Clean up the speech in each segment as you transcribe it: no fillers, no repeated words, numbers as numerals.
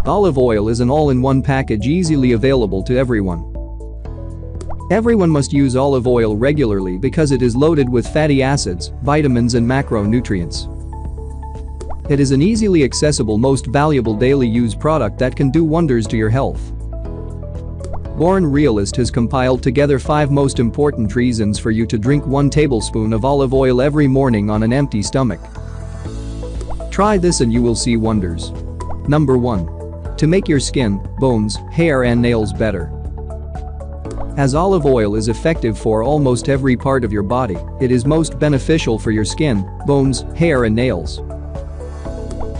Olive oil is an all-in-one package easily available to everyone. Everyone must use olive oil regularly because it is loaded with fatty acids, vitamins and macronutrients. It is an easily accessible, most valuable daily use product that can do wonders to your health. Born Realist has compiled together 5 most important reasons for you to drink 1 tablespoon of olive oil every morning on an empty stomach. Try this and you will see wonders. Number 1. To make your skin, bones, hair and nails better. As olive oil is effective for almost every part of your body, it is most beneficial for your skin, bones, hair and nails.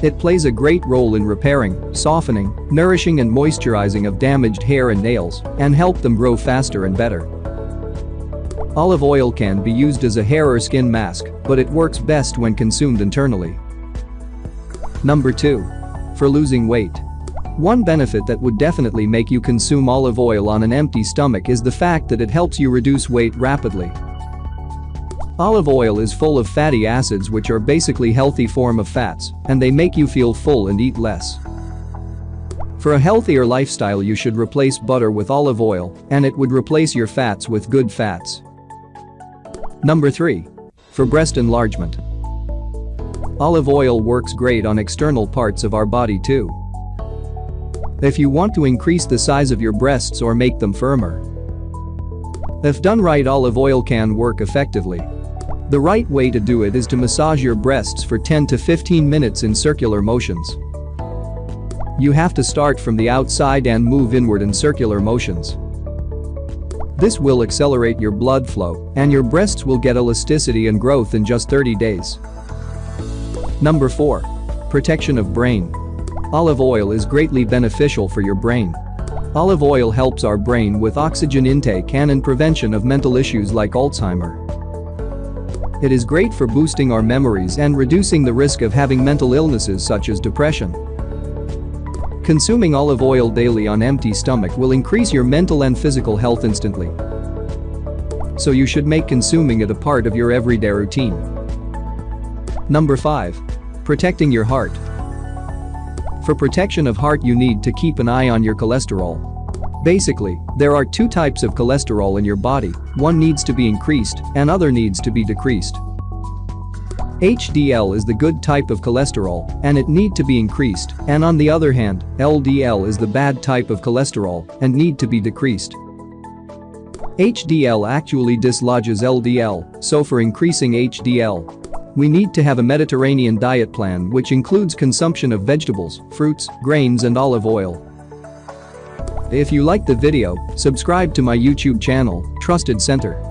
It plays a great role in repairing, softening, nourishing and moisturizing of damaged hair and nails and help them grow faster and better. Olive oil can be used as a hair or skin mask, but it works best when consumed internally. Number 2. For losing weight. One benefit that would definitely make you consume olive oil on an empty stomach is the fact that it helps you reduce weight rapidly. Olive oil is full of fatty acids which are basically healthy form of fats, and they make you feel full and eat less. For a healthier lifestyle you should replace butter with olive oil, and it would replace your fats with good fats. Number 3. For breast enlargement. Olive oil works great on external parts of our body too. If you want to increase the size of your breasts or make them firmer. If done right, olive oil can work effectively. The right way to do it is to massage your breasts for 10 to 15 minutes in circular motions. You have to start from the outside and move inward in circular motions. This will accelerate your blood flow, and your breasts will get elasticity and growth in just 30 days. Number 4. Protection of brain. Olive oil is greatly beneficial for your brain. Olive oil helps our brain with oxygen intake and in prevention of mental issues like Alzheimer. It is great for boosting our memories and reducing the risk of having mental illnesses such as depression. Consuming olive oil daily on empty stomach will increase your mental and physical health instantly. So you should make consuming it a part of your everyday routine. Number 5. Protecting your heart. For protection of heart you need to keep an eye on your cholesterol. Basically, there are 2 types of cholesterol in your body, one needs to be increased and other needs to be decreased. HDL is the good type of cholesterol and it need to be increased, and on the other hand, LDL is the bad type of cholesterol and need to be decreased. HDL actually dislodges LDL, so for increasing HDL, we need to have a Mediterranean diet plan which includes consumption of vegetables, fruits, grains and olive oil. If you liked the video, subscribe to my YouTube channel, Trusted Center.